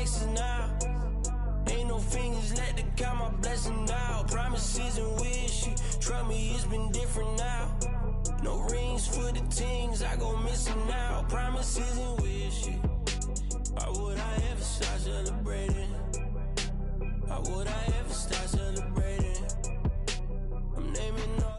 Texas now. Ain't no fingers let to count my blessing now. Promises and wish, trust me, it's been different now. No rings for the things I go missing now. Promises and wish, why would I ever start celebrating? Why would I ever start celebrating? I'm naming all.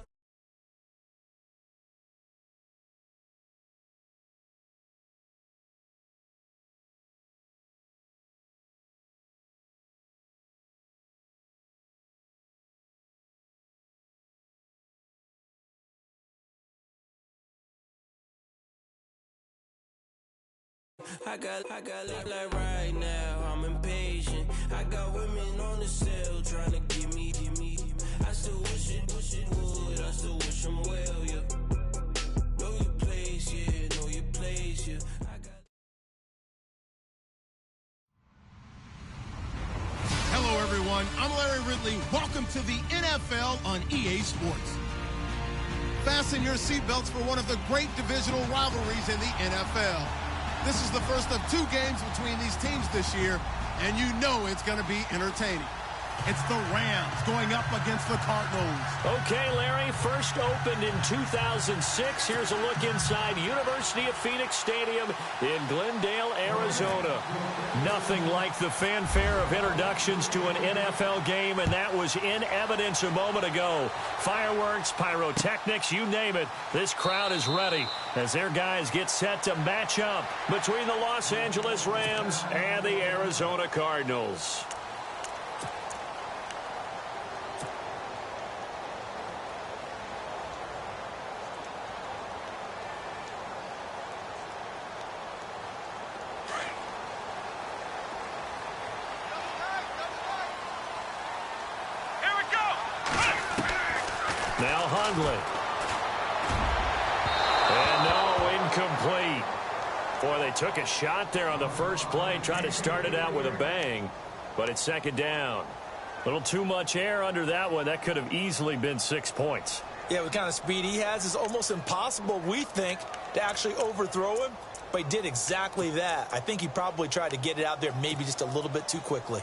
I got like right now, I'm impatient. I got women on the cell trying to give me. I still wish it would, I still wish them well, yeah. Know your place, yeah, know your place, yeah. Hello, everyone. I'm Larry Ridley. Welcome to the NFL on EA Sports. Fasten your seatbelts for one of the great divisional rivalries in the NFL. This is the first of 2 games between these teams this year, and you know it's going to be entertaining. It's the Rams going up against the Cardinals. Okay, Larry, first opened in 2006. Here's a look inside University of Phoenix Stadium in Glendale, Arizona. Nothing like the fanfare of introductions to an NFL game, and that was in evidence a moment ago. Fireworks, pyrotechnics, you name it. This crowd is ready as their guys get set to match up between the Los Angeles Rams and the Arizona Cardinals. Now Hundley. And no, incomplete. Boy, they took a shot there on the first play, tried to start it out with a bang, but it's second down. A little too much air under that one. That could have easily been 6 points. Yeah, what kind of speed he has is almost impossible, we think, to actually overthrow him, but he did exactly that. I think he probably tried to get it out there maybe just a little bit too quickly.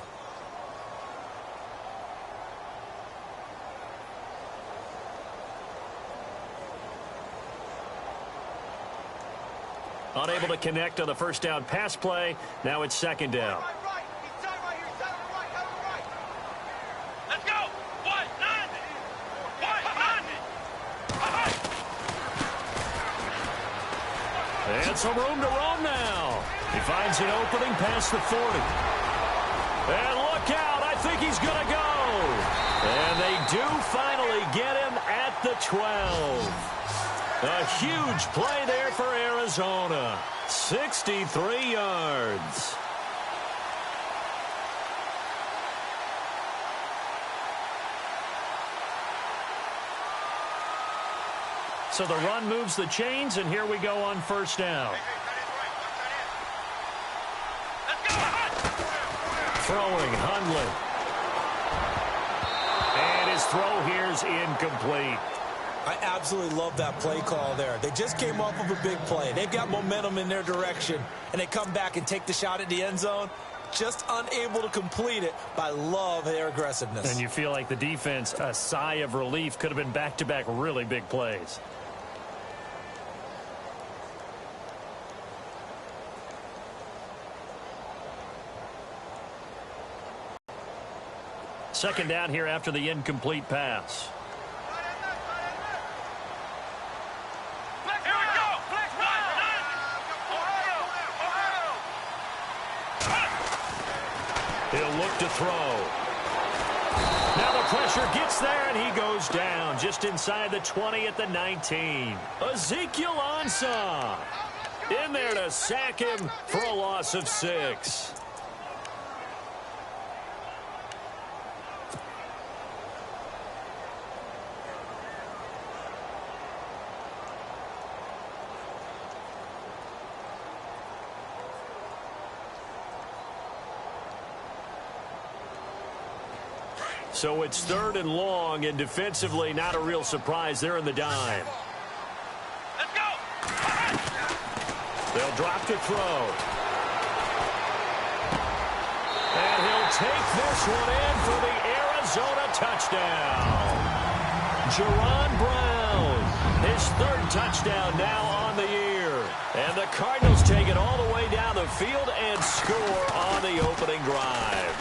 Unable to connect on the first down pass play. Now it's second down. Let's go. And some room to roam now. He finds an opening past the 40. And look out. I think he's going to go. And they do finally get him at the 12. A huge play there for Arizona. 63 yards. So the run moves the chains, and here we go on first down. Throwing Hundley. And his throw here's incomplete. I absolutely love that play call there. They just came off of a big play. They've got momentum in their direction, and they come back and take the shot at the end zone, just unable to complete it. But I love their aggressiveness. And you feel like the defense, a sigh of relief, could have been back-to-back really big plays. Second down here after the incomplete pass. He'll look to throw. Now the pressure gets there, and he goes down just inside the 20 at the 19. Ezekiel Ansah in there to sack him for a loss of 6. So it's third and long, and defensively not a real surprise. They're in the dime. Let's go. They'll drop to throw. take this one in for the Arizona touchdown. Jerron Brown, his third touchdown now on the year. And the Cardinals take it all the way down the field and score on the opening drive.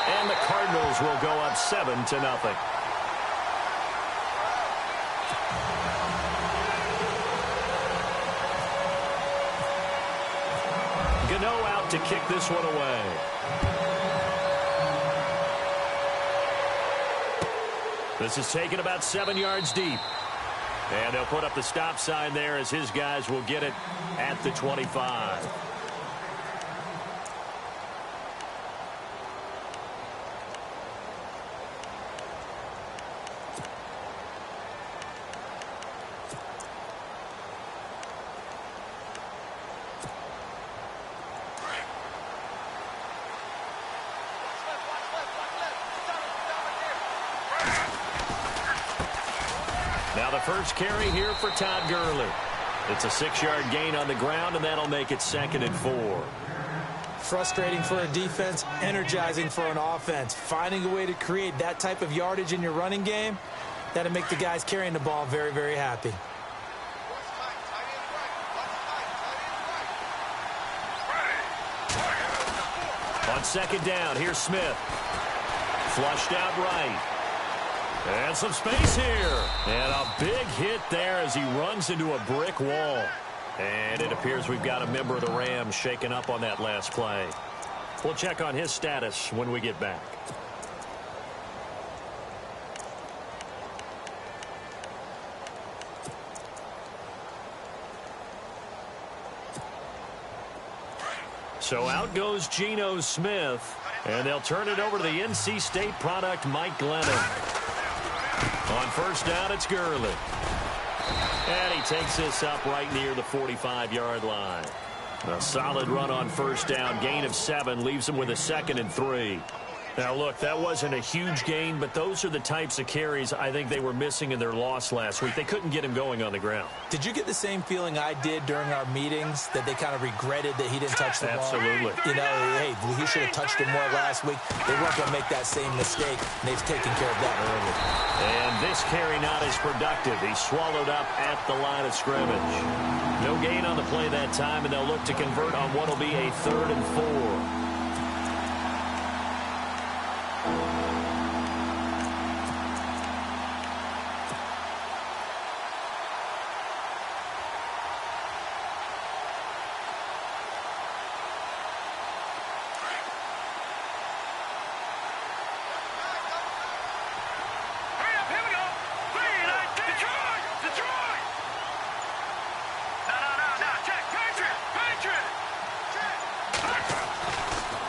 And the Cardinals will go up 7-0. Gano out to kick this one away. This is taken about 7 yards deep. And they'll put up the stop sign there as his guys will get it at the 25. Now the first carry here for Todd Gurley. It's a 6-yard gain on the ground, and that'll make it 2nd and 4. Frustrating for a defense, energizing for an offense. Finding a way to create that type of yardage in your running game, that'll make the guys carrying the ball very, very happy. On second down, here's Smith. Flushed out right. And some space here. And a big hit there as he runs into a brick wall. And it appears we've got a member of the Rams shaken up on that last play. We'll check on his status when we get back. So out goes Geno Smith. And they'll turn it over to the NC State product, Mike Glennon. On first down, it's Gurley. And he takes this up right near the 45-yard line. A solid run on first down. Gain of 7 leaves him with a 2nd and 3. Now, look, that wasn't a huge gain, but those are the types of carries I think they were missing in their loss last week. They couldn't get him going on the ground. Did you get the same feeling I did during our meetings, that they kind of regretted that he didn't touch the ball? Absolutely. You know, hey, he should have touched it more last week. They weren't going to make that same mistake, and they've taken care of that early. And this carry not as productive. He's swallowed up at the line of scrimmage. No gain on the play that time, and they'll look to convert on what will be a 3rd and 4.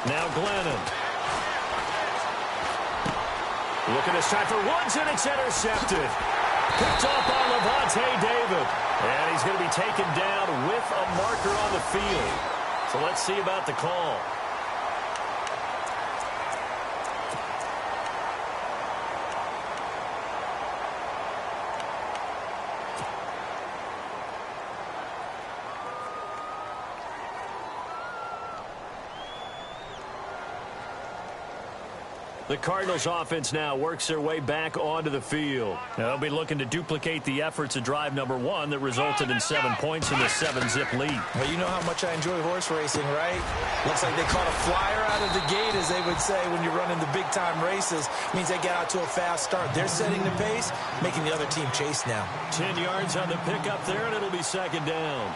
Now Glennon. Looking this time for Woods, and it's intercepted. Picked off by Levante David. And he's going to be taken down with a marker on the field. So let's see about the call. The Cardinals offense now works their way back onto the field. Now, they'll be looking to duplicate the efforts of drive number 1 that resulted in 7 points in the 7-zip lead. Well, you know how much I enjoy horse racing, right? Looks like they caught a flyer out of the gate, as they would say, when you're running the big-time races. Means they get out to a fast start. They're setting the pace, making the other team chase now. 10 yards on the pickup there, and it'll be 2nd down.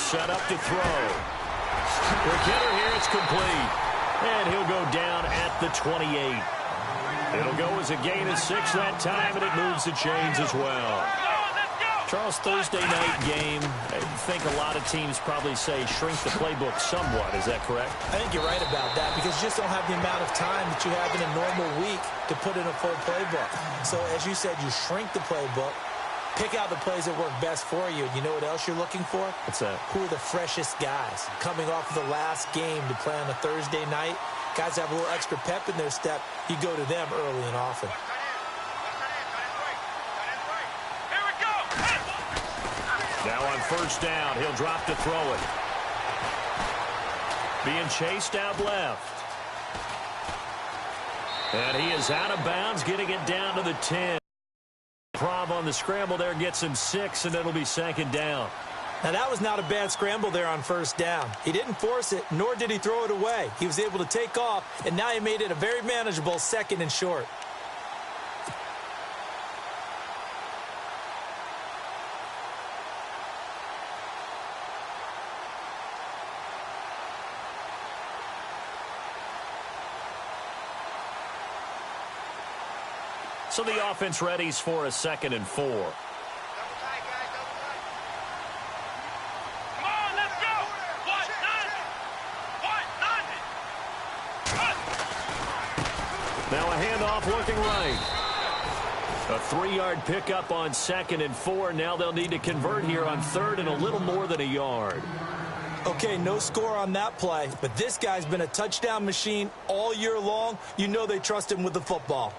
Set up to throw. Quick hitter here, it's complete. And he'll go down at the 28. It'll go as a gain of 6 that time, and it moves the chains as well. Charles, Thursday night game, I think a lot of teams probably say shrink the playbook somewhat. Is that correct? I think you're right about that, because you just don't have the amount of time that you have in a normal week to put in a full playbook. So, as you said, you shrink the playbook. Pick out the plays that work best for you. And you know what else you're looking for? What's that? Who are the freshest guys? Coming off of the last game to play on a Thursday night, guys have a little extra pep in their step. You go to them early and often. Here we go. Now on first down, he'll drop to throw it. Being chased out left. And he is out of bounds, getting it down to the 10. Prob on the scramble there gets him 6, and it'll be second down. Now, that was not a bad scramble there on first down. He didn't force it, nor did he throw it away. He was able to take off, and now he made it a very manageable 2nd and short. So the offense readies for a 2nd and 4. Come on, let's go. What? None. Now a handoff looking right. A 3-yard pickup on 2nd and 4. Now they'll need to convert here on 3rd and a little more than a yard. Okay, no score on that play, but this guy's been a touchdown machine all year long. You know they trust him with the football.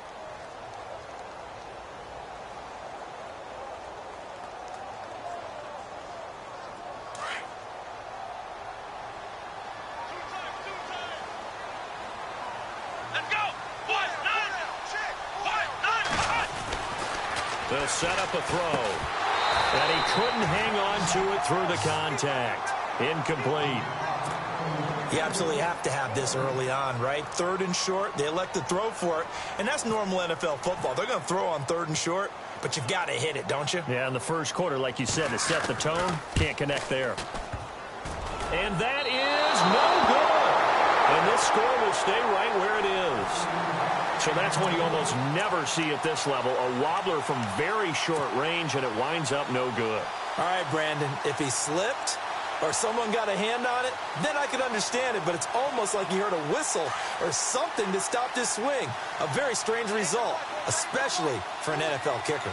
They'll set up a throw. And he couldn't hang on to it through the contact. Incomplete. You absolutely have to have this early on, right? 3rd and short, they elect to throw for it. And that's normal NFL football. They're going to throw on 3rd and short, but you've got to hit it, don't you? Yeah, in the first quarter, like you said, to set the tone, can't connect there. And that is no good. And this score will stay right where it is. So that's one you almost never see at this level. A wobbler from very short range, and it winds up no good. All right, Brandon, if he slipped or someone got a hand on it, then I could understand it, but it's almost like you heard a whistle or something to stop this swing. A very strange result, especially for an NFL kicker.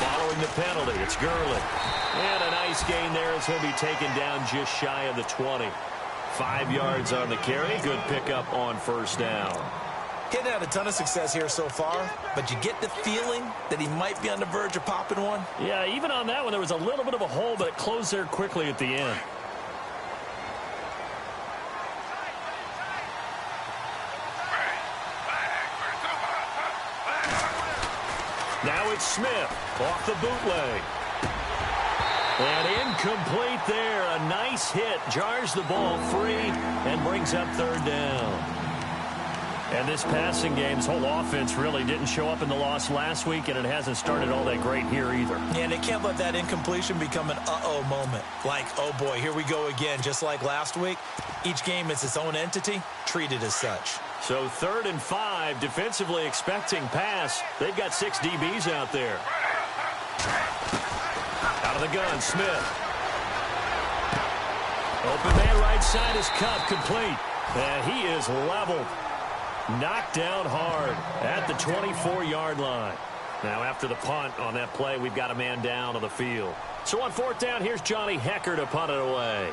Following the penalty, it's Gurley. And a nice gain there as he'll be taken down just shy of the 20. 5 yards on the carry. Good pickup on first down. He hadn't had a ton of success here so far, but you get the feeling that he might be on the verge of popping one. Yeah, even on that one, there was a little bit of a hole, but it closed there quickly at the end. Now it's Smith off the bootleg. And incomplete there. A nice hit. Jars the ball free and brings up 3rd down. And this passing game, this whole offense really didn't show up in the loss last week, and it hasn't started all that great here either. Yeah, and they can't let that incompletion become an uh-oh moment. Like, oh boy, here we go again, just like last week. Each game is its own entity, treated as such. So 3rd and 5, defensively expecting pass. They've got 6 DBs out there. Out of the gun, Smith. Open man right side is cut, complete. And he is leveled. Knocked down hard at the 24-yard line. Now after the punt on that play, we've got a man down on the field. So on 4th down, here's Johnny Hecker to punt it away.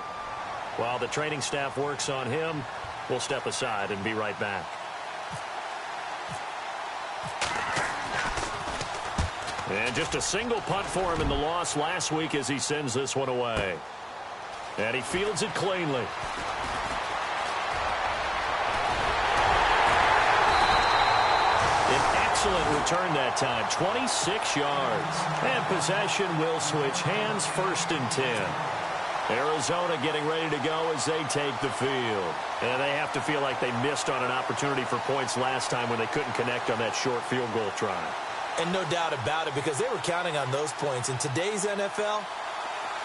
While the training staff works on him, we'll step aside and be right back. And just a single punt for him in the loss last week as he sends this one away. And he fields it cleanly. An excellent return that time, 26 yards. And possession will switch hands, 1st and 10. Arizona getting ready to go as they take the field. And they have to feel like they missed on an opportunity for points last time when they couldn't connect on that short field goal try. And no doubt about it, because they were counting on those points. In today's NFL,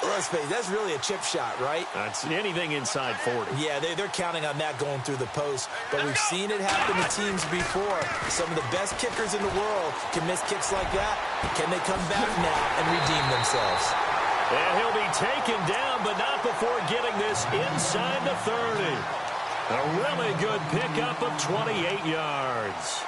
let's face it, that's really a chip shot, right? That's anything inside 40. Yeah, they're counting on that going through the post. But we've seen it happen to teams before. Some of the best kickers in the world can miss kicks like that. Can they come back now and redeem themselves? And he'll be taken down, but not before getting this inside the 30. A really good pickup of 28 yards.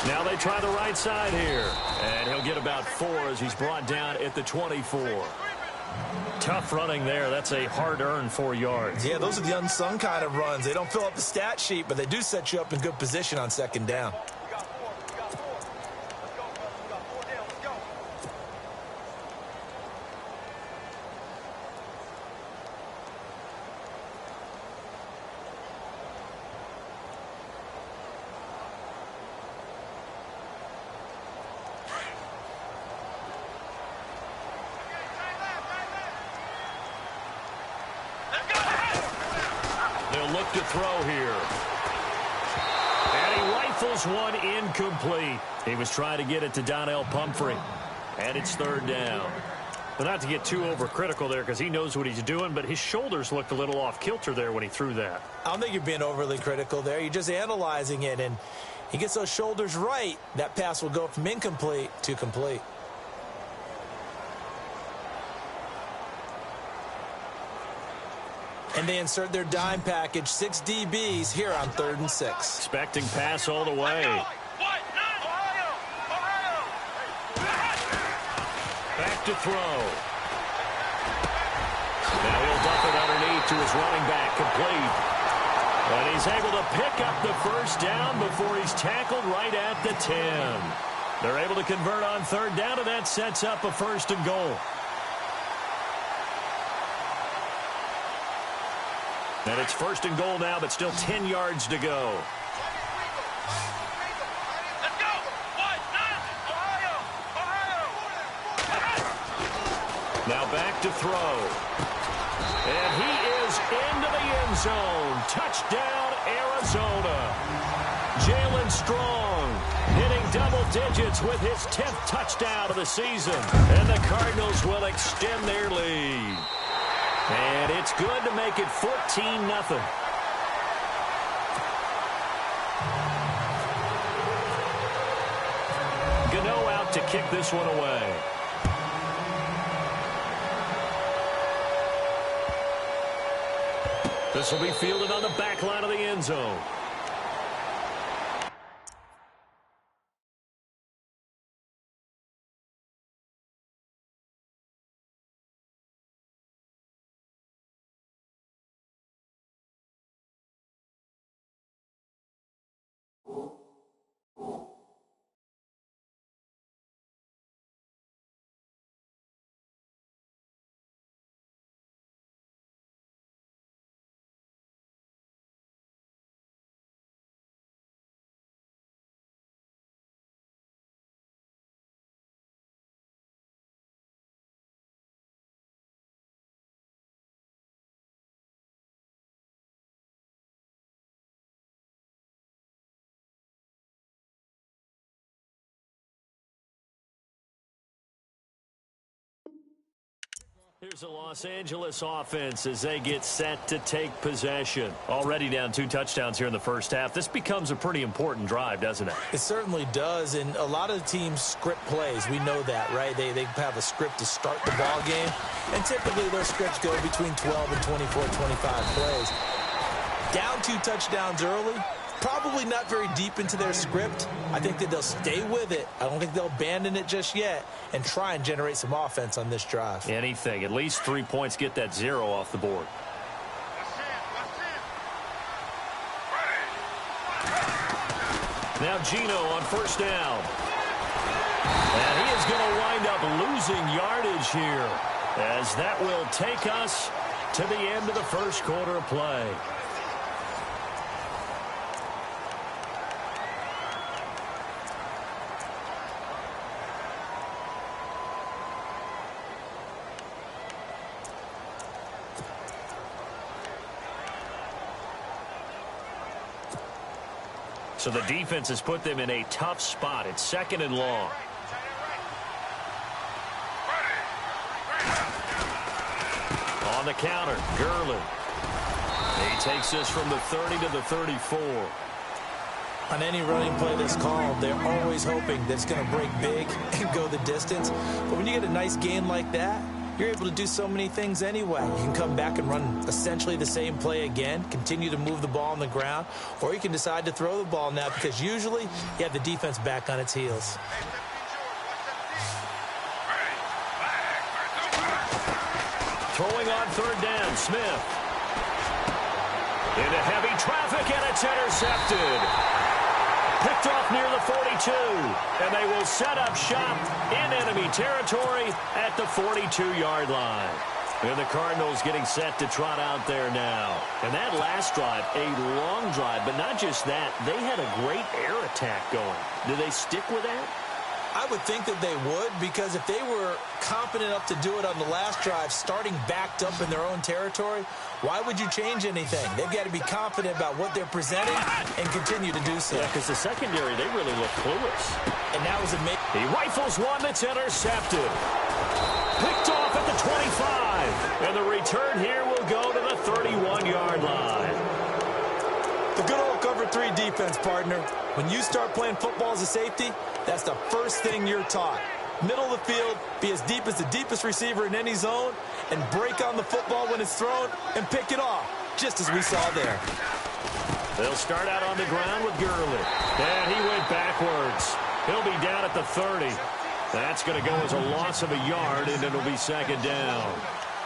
Now they try the right side here. And he'll get about 4 as he's brought down at the 24. Tough running there. That's a hard-earned 4 yards. Yeah, those are the unsung kind of runs. They don't fill up the stat sheet, but they do set you up in good position on second down. Look to throw here. And he rifles one incomplete. He was trying to get it to Donnell Pumphrey. And it's 3rd down. But not to get too overcritical there because he knows what he's doing, but his shoulders looked a little off kilter there when he threw that. I don't think you're being overly critical there. You're just analyzing it, and he gets those shoulders right. That pass will go from incomplete to complete. And they insert their dime package, 6 DBs here on 3rd and 6. Expecting pass all the way. Back to throw. Now he'll dump it underneath to his running back, complete. And he's able to pick up the 1st down before he's tackled right at the 10. They're able to convert on 3rd down, and that sets up a 1st and goal. And it's 1st and goal now, but still 10 yards to go. Let's go! Ohio! Now back to throw. And he is into the end zone. Touchdown, Arizona. Jalen Strong hitting double digits with his 10th touchdown of the season. And the Cardinals will extend their lead. And it's good to make it 14-0. Gano out to kick this one away. This will be fielded on the back line of the end zone. Here's the Los Angeles offense as they get set to take possession. Already down 2 touchdowns here in the first half. This becomes a pretty important drive, doesn't it? It certainly does, and a lot of the teams script plays. We know that, right? They have a script to start the ball game, and typically those scripts go between 12 and 24, 25 plays. Down 2 touchdowns early, probably not very deep into their script. I think that they'll stay with it. I don't think they'll abandon it just yet and try and generate some offense on this drive. Anything. At least 3 points, get that 0 off the board. Now Gino on 1st down. And he is going to wind up losing yardage here as that will take us to the end of the first quarter of play. So the defense has put them in a tough spot. It's 2nd and long. On the counter, Gurley. He takes this from the 30 to the 34. On any running play that's called, they're always hoping that it's going to break big and go the distance. But when you get a nice gain like that, you're able to do so many things anyway. You can come back and run essentially the same play again, continue to move the ball on the ground, or you can decide to throw the ball now because usually you have the defense back on its heels. Throwing on third down, Smith. Into heavy traffic, and it's intercepted. Picked off near the 42, and they will set up shop in enemy territory at the 42-yard line. And the Cardinals getting set to trot out there now. And that last drive, a long drive, but not just that, they had a great air attack going. Do they stick with that? I would think that they would, because if they were competent enough to do it on the last drive, starting backed up in their own territory, why would you change anything? They've got to be confident about what they're presenting and continue to do so. Yeah, because the secondary, they really look clueless. And that was amazing. He rifles one that's intercepted. Picked off at the 25. And the return here will go to the 31-yard line. The good old cover 3 defense, partner. When you start playing football as a safety, that's the first thing you're taught. Middle of the field, be as deep as the deepest receiver in any zone, and break on the football when it's thrown and pick it off, just as we saw there. They'll start out on the ground with Gurley. And he went backwards. He'll be down at the 30. That's going to go as a loss of a yard, and it'll be second down.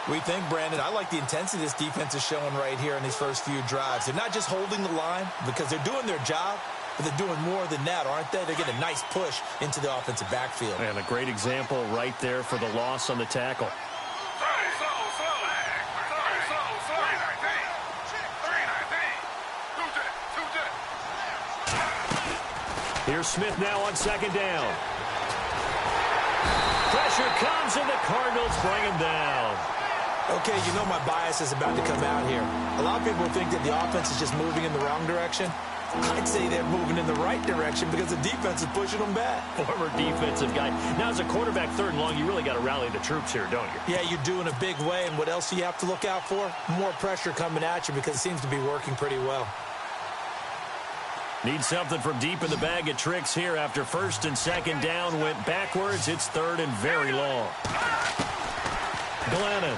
We think, Brandon, I like the intensity this defense is showing right here in these first few drives. They're not just holding the line because they're doing their job, but they're doing more than that, aren't they? They're getting a nice push into the offensive backfield. And a great example right there for the loss on the tackle. Here's Smith now on second down. Pressure comes, and the Cardinals bring him down. Okay, you know my bias is about to come out here. A lot of people think that the offense is just moving in the wrong direction. I'd say they're moving in the right direction because the defense is pushing them back. Former defensive guy. Now, as a quarterback, third and long, you really got to rally the troops here, don't you? Yeah, you do in a big way. And what else do you have to look out for? More pressure coming at you because it seems to be working pretty well. Need something from deep in the bag of tricks here after first and second down went backwards. It's third and very long. Glennon.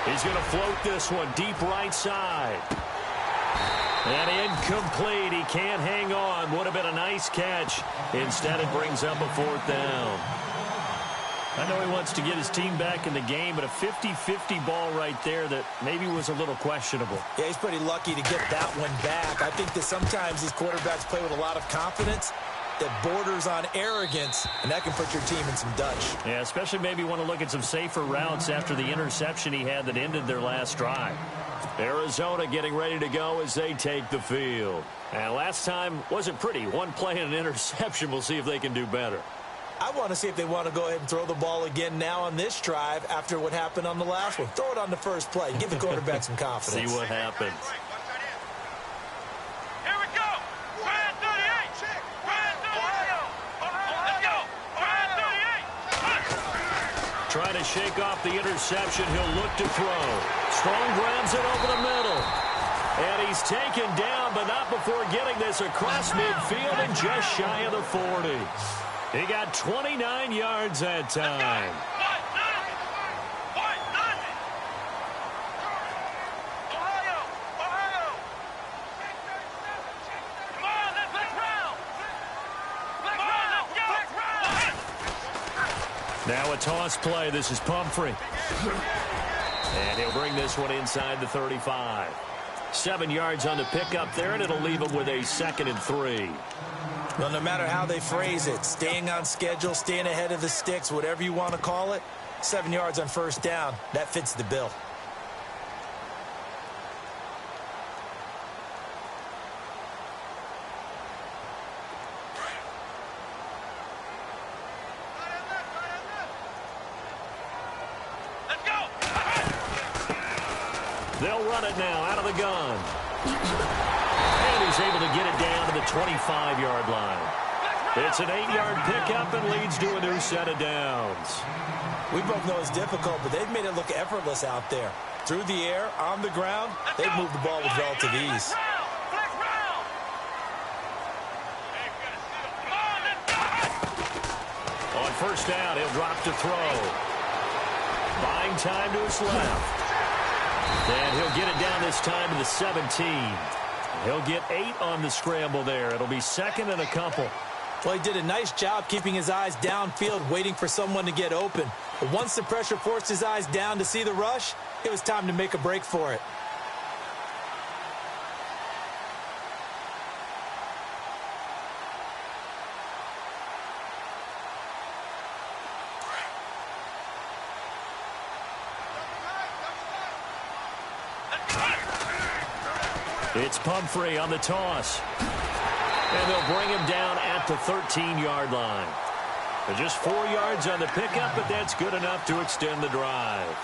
He's going to float this one deep right side. And incomplete. He can't hang on. Would have been a nice catch. Instead, it brings up a fourth down. I know he wants to get his team back in the game, but a 50-50 ball right there that maybe was a little questionable. Yeah, he's pretty lucky to get that one back. I think that sometimes these quarterbacks play with a lot of confidence that borders on arrogance, and that can put your team in some Dutch. Yeah, especially maybe want to look at some safer routes after the interception he had that ended their last drive. Arizona getting ready to go as they take the field. And last time wasn't pretty. One play and an interception. We'll see if they can do better. I want to see if they want to go ahead and throw the ball again now on this drive after what happened on the last one. Throw it on the first play. Give the quarterback some confidence. See what happens. Here we go. Brand 38. Brand 38. Let's go. Brand 38. Trying to shake off the interception. He'll look to throw. Strong grabs it over the middle. And he's taken down, but not before getting this across midfield and just shy of the 40. He got 29 yards that time. Now a toss play. This is Pumphrey. And he'll bring this one inside the 35. 7 yards on the pickup there, and it'll leave him with a 2nd and 3. Well, no matter how they phrase it, staying on schedule, staying ahead of the sticks, whatever you want to call it, 7 yards on first down, that fits the bill. Let's go. They'll run it now out of the gun. And he's able to get it down to the 25-yard line. It's an 8-yard pickup and leads to a new set of downs. We both know it's difficult, but they've made it look effortless out there. Through the air, on the ground, they've moved the ball with relative ease. On first down. He'll drop to throw. Buying time to his left. And he'll get it down this time to the 17. He'll get 8 on the scramble there. It'll be second and a couple. Well, he did a nice job keeping his eyes downfield, waiting for someone to get open. But once the pressure forced his eyes down to see the rush, it was time to make a break for it. It's Pumphrey on the toss. And they'll bring him down at the 13-yard line. Just 4 yards on the pickup, but that's good enough to extend the drive.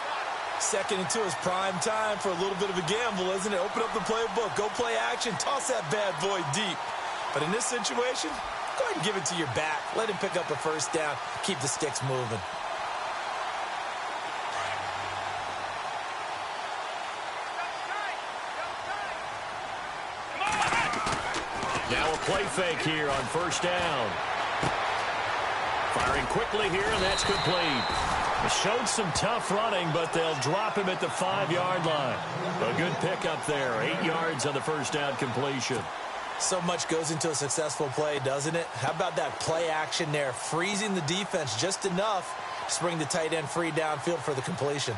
Second and 2 is prime time for a little bit of a gamble, isn't it? Open up the playbook, go play action, toss that bad boy deep. But in this situation, go ahead and give it to your back. Let him pick up a first down, keep the sticks moving. Now a play fake here on first down. Firing quickly here, and that's complete. It showed some tough running, but they'll drop him at the 5-yard line. A good pickup there. 8 yards on the first down completion. So much goes into a successful play, doesn't it? How about that play action there, freezing the defense just enough to bring the tight end free downfield for the completion.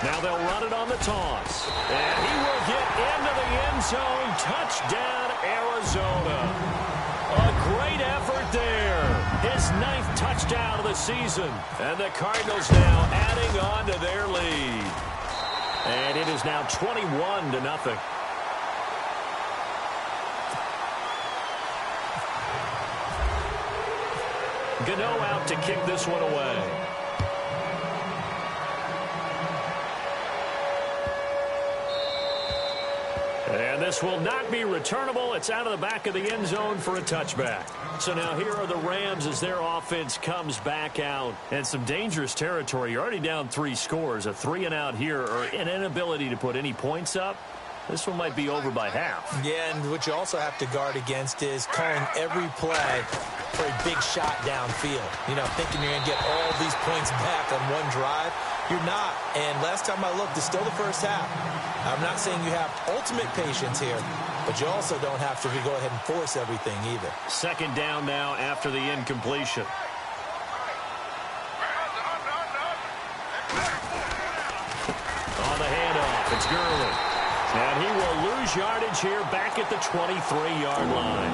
Now they'll run it on the toss. And he will get into the end zone. Touchdown, Arizona. A great effort there. His 9th touchdown of the season. And the Cardinals now adding on to their lead. And it is now 21-0. Gano out to kick this one away. And this will not be returnable. It's out of the back of the end zone for a touchback. So now here are the Rams as their offense comes back out. And some dangerous territory. You're already down 3 scores. A 3-and-out here or an inability to put any points up. This one might be over by half. Yeah, and what you also have to guard against is calling every play for a big shot downfield. You know, thinking you're going to get all these points back on one drive. You're not. And last time I looked, it's still the first half. I'm not saying you have ultimate patience here, but you also don't have to go ahead and force everything either. Second down now after the incompletion. On the handoff, it's Gurley. And he will lose yardage here back at the 23-yard line.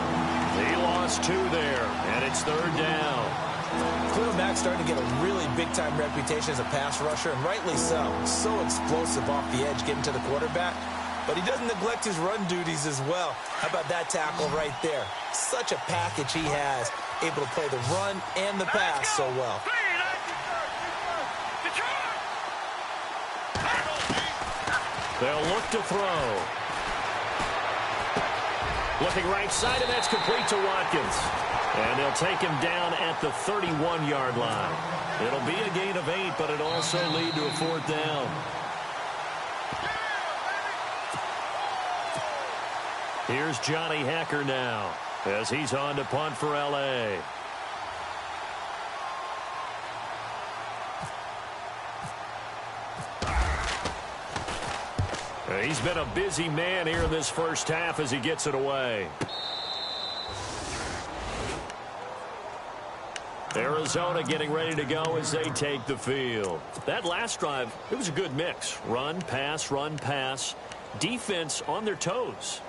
He lost 2 there, and it's third down. Cleo Mack's starting to get a really big-time reputation as a pass rusher, and rightly so. So explosive off the edge getting to the quarterback. But he doesn't neglect his run duties as well. How about that tackle right there? Such a package he has, able to play the run and the pass so well. They'll look to throw. Looking right side, and that's complete to Watkins. And they'll take him down at the 31-yard line. It'll be a gain of 8, but it'll also lead to a 4th down. Here's Johnny Hacker now as he's on to punt for L.A. He's been a busy man here in this first half as he gets it away. Arizona getting ready to go as they take the field. That last drive, it was a good mix. Run, pass, defense on their toes.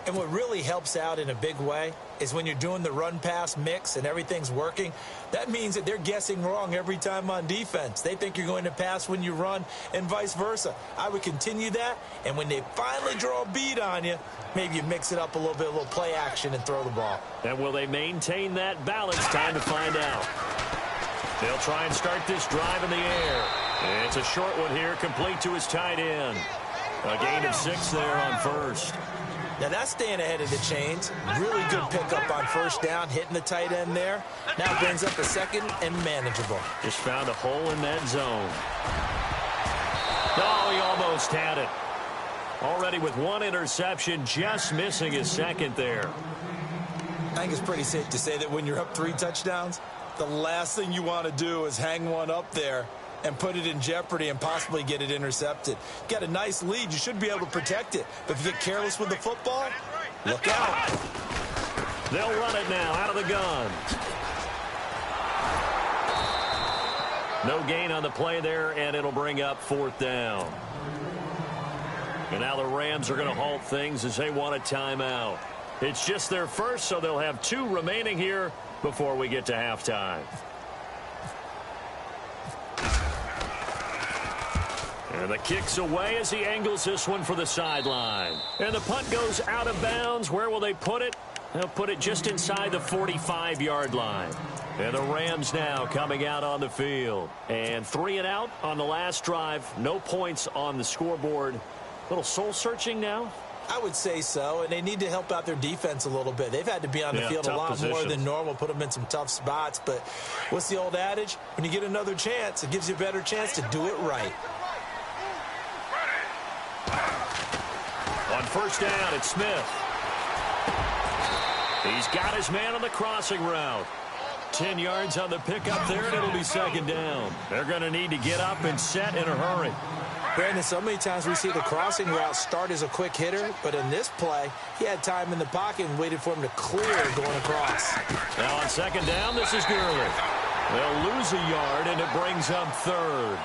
And what really helps out in a big way is when you're doing the run-pass mix and everything's working, that means that they're guessing wrong every time on defense. They think you're going to pass when you run and vice versa. I would continue that, and when they finally draw a beat on you, maybe you mix it up a little bit, a little play action and throw the ball. And will they maintain that balance? Time to find out. They'll try and start this drive in the air. And it's a short one here, complete to his tight end. A gain of 6 there on first. Now that's staying ahead of the chains. Really good pickup on first down, hitting the tight end there. Now brings up a second and manageable. Just found a hole in that zone. Oh, he almost had it. Already with one interception, just missing his second there. I think it's pretty safe to say that when you're up 3 touchdowns, the last thing you want to do is hang one up there and put it in jeopardy and possibly get it intercepted. You got a nice lead. You should be able to protect it. But if you get careless with the football, look out. They'll run it now out of the gun. No gain on the play there, and it'll bring up 4th down. And now the Rams are going to halt things as they want a timeout. It's just their first, so they'll have 2 remaining here before we get to halftime. And the kick's away as he angles this one for the sideline. And the punt goes out of bounds. Where will they put it? They'll put it just inside the 45-yard line. And the Rams now coming out on the field. And 3 and out on the last drive. No points on the scoreboard. A little soul-searching now? I would say so, and they need to help out their defense a little bit. They've had to be on the field a lot more than normal, put them in some tough spots. But what's the old adage? When you get another chance, it gives you a better chance to do it right. On first down, it's Smith. He's got his man on the crossing route. 10 yards on the pickup there, and it'll be 2nd down. They're going to need to get up and set in a hurry. Brandon, so many times we see the crossing route start as a quick hitter, but in this play, he had time in the pocket and waited for him to clear going across. Now on 2nd down, this is Gurley. They'll lose a yard, and it brings up 3rd.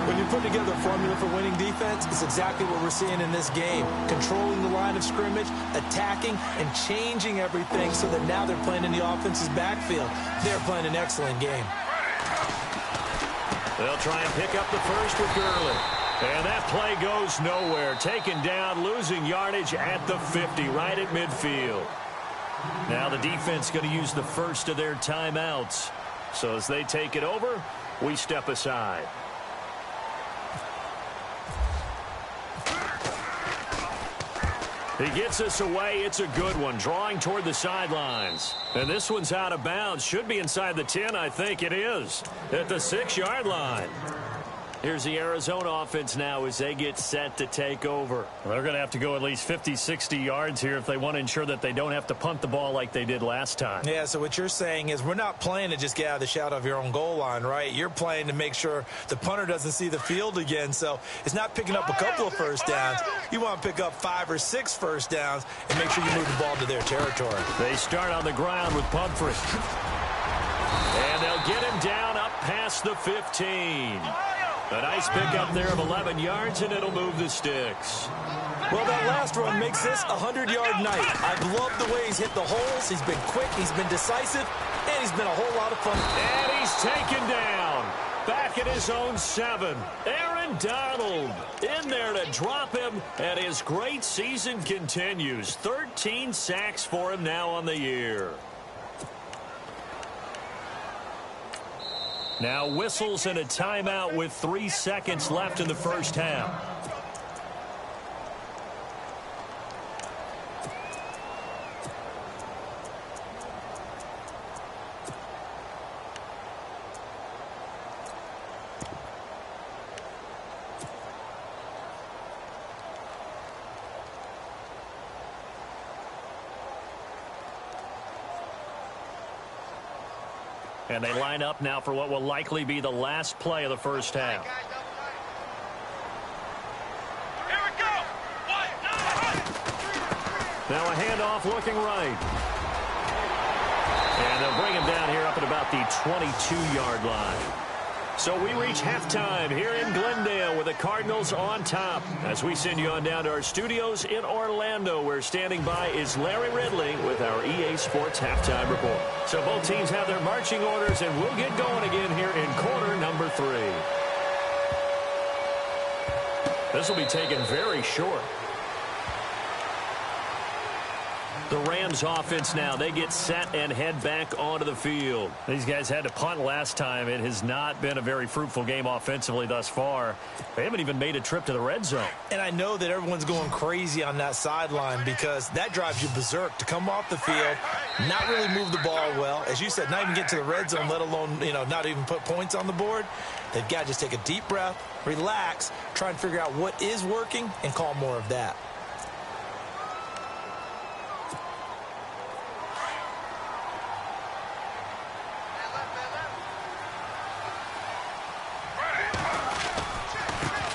When you put together a formula for winning defense, it's exactly what we're seeing in this game. Controlling the line of scrimmage, attacking, and changing everything so that now they're playing in the offense's backfield. They're playing an excellent game. They'll try and pick up the first with Gurley. And that play goes nowhere. Taken down, losing yardage at the 50, right at midfield. Now the defense going to use the first of their timeouts. So as they take it over, we step aside. He gets us away. It's a good one, drawing toward the sidelines. And this one's out of bounds. Should be inside the 10, I think it is, at the 6-yard line. Here's the Arizona offense now as they get set to take over. They're going to have to go at least 50, 60 yards here if they want to ensure that they don't have to punt the ball like they did last time. Yeah, so what you're saying is we're not playing to just get out of the shadow of your own goal line, right? You're playing to make sure the punter doesn't see the field again. So it's not picking up a couple of first downs. You want to pick up 5 or 6 first downs and make sure you move the ball to their territory. They start on the ground with Pumphrey. And they'll get him down up past the 15. A nice pickup there of 11 yards, and it'll move the sticks. Well, that last run makes this a 100-yard night. I've loved the way he's hit the holes. He's been quick, he's been decisive, and he's been a whole lot of fun. And he's taken down. Back at his own 7. Aaron Donald in there to drop him, and his great season continues. 13 sacks for him now on the year. Now whistles and a timeout with 3 seconds left in the first half. And they line up now for what will likely be the last play of the first half. Here we go. 1, 2, 3. Now a handoff looking right. And they'll bring him down here up at about the 22-yard line. So we reach halftime here in Glendale with the Cardinals on top. As we send you on down to our studios in Orlando, where standing by is Larry Ridley with our EA Sports Halftime Report. So both teams have their marching orders, and we'll get going again here in quarter number 3. This will be taken very short. The Rams offense now, they get set and head back onto the field. These guys had to punt last time. It has not been a very fruitful game offensively thus far. They haven't even made a trip to the red zone. And I know that everyone's going crazy on that sideline because that drives you berserk to come off the field, not really move the ball well. As you said, not even get to the red zone, let alone, not even put points on the board. They've got to just take a deep breath, relax, try and figure out what is working, and call more of that.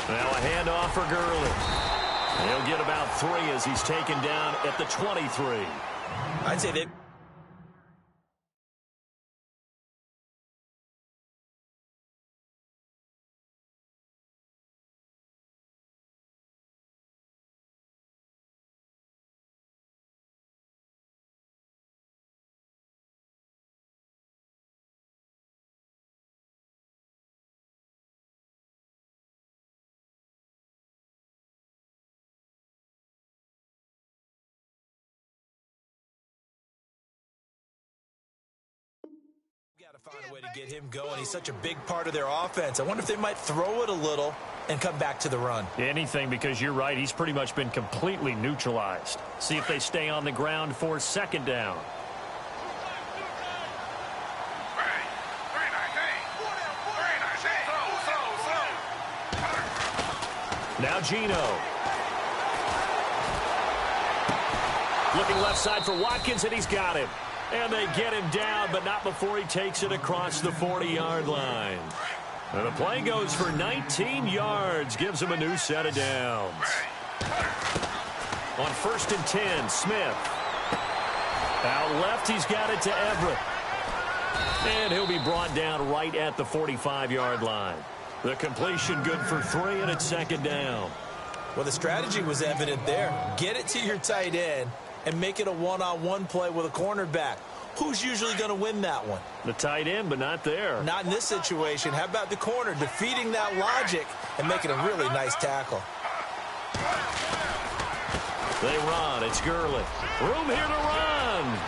Now a handoff for Gurley. He'll get about 3 as he's taken down at the 23. I'd say that. Got to find a way to get him going. He's such a big part of their offense. I wonder if they might throw it a little and come back to the run. Anything, because you're right. He's pretty much been completely neutralized. See if they stay on the ground for second down. Now Geno. Looking left side for Watkins, and he's got him. And they get him down, but not before he takes it across the 40-yard line. And the play goes for 19 yards, gives him a new set of downs. On 1st and 10, Smith. Out left, he's got it to Everett. And he'll be brought down right at the 45-yard line. The completion good for 3, and it's second down. Well, the strategy was evident there. Get it to your tight end and make it a one-on-one play with a cornerback. Who's usually going to win that one? The tight end, but not there. Not in this situation. How about the corner defeating that logic and making a really nice tackle? They run. It's Gurley. Room here to run.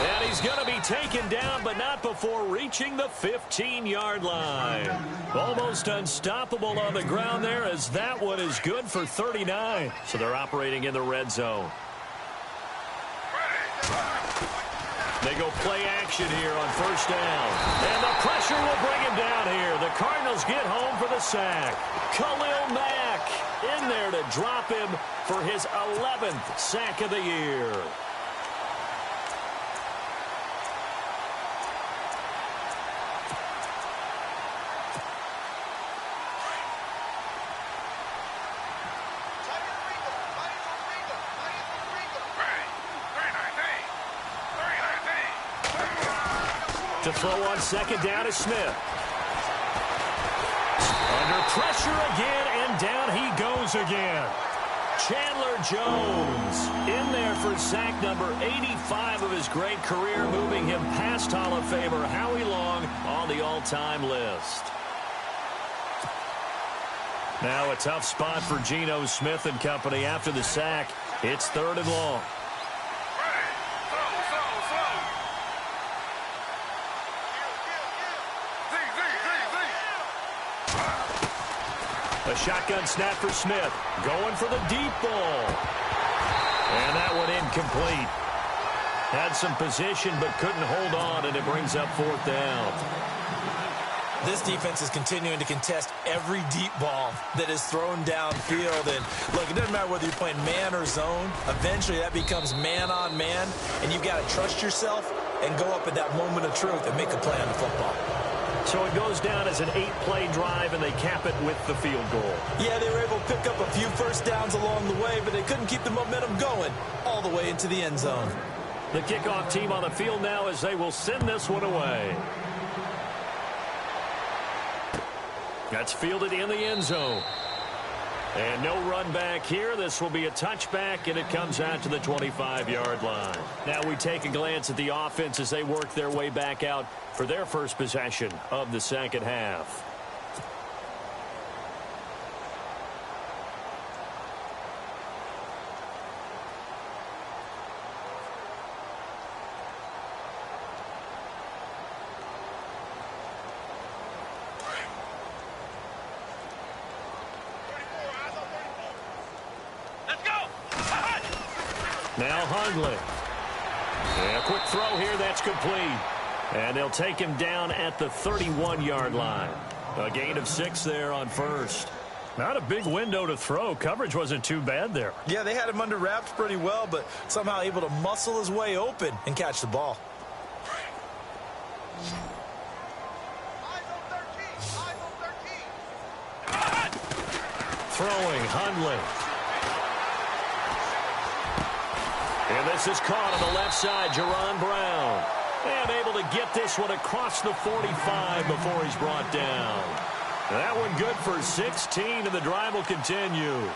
And he's going to be taken down, but not before reaching the 15-yard line. Almost unstoppable on the ground there, as that one is good for 39. So they're operating in the red zone. They go play action here on 1st down. And the pressure will bring him down here. The Cardinals get home for the sack. Khalil Mack in there to drop him for his 11th sack of the year. To throw on 2nd down is Smith. Under pressure again, and down he goes again. Chandler Jones in there for sack number 85 of his great career, moving him past Hall of Famer Howie Long on the all-time list. Now a tough spot for Geno Smith and company after the sack. It's 3rd and long. A shotgun snap for Smith. Going for the deep ball. And that one incomplete. Had some position but couldn't hold on, and it brings up 4th down. This defense is continuing to contest every deep ball that is thrown downfield. And look, it doesn't matter whether you're playing man or zone. Eventually that becomes man on man, and you've got to trust yourself and go up at that moment of truth and make a play on the football. So it goes down as an 8-play drive, and they cap it with the field goal. Yeah, they were able to pick up a few first downs along the way, but they couldn't keep the momentum going all the way into the end zone. The kickoff team on the field now as they will send this one away. That's fielded in the end zone. And no run back here. This will be a touchback, and it comes out to the 25-yard line. Now we take a glance at the offense as they work their way back out for their first possession of the second half. Now Hundley. And a quick throw here, that's complete. And they'll take him down at the 31-yard line. A gain of 6 there on first. Not a big window to throw. Coverage wasn't too bad there. Yeah, they had him under wraps pretty well, but somehow able to muscle his way open and catch the ball. Throwing, Hundley. And this is caught on the left side, Jerron Brown. And able to get this one across the 45 before he's brought down. That one good for 16, and the drive will continue.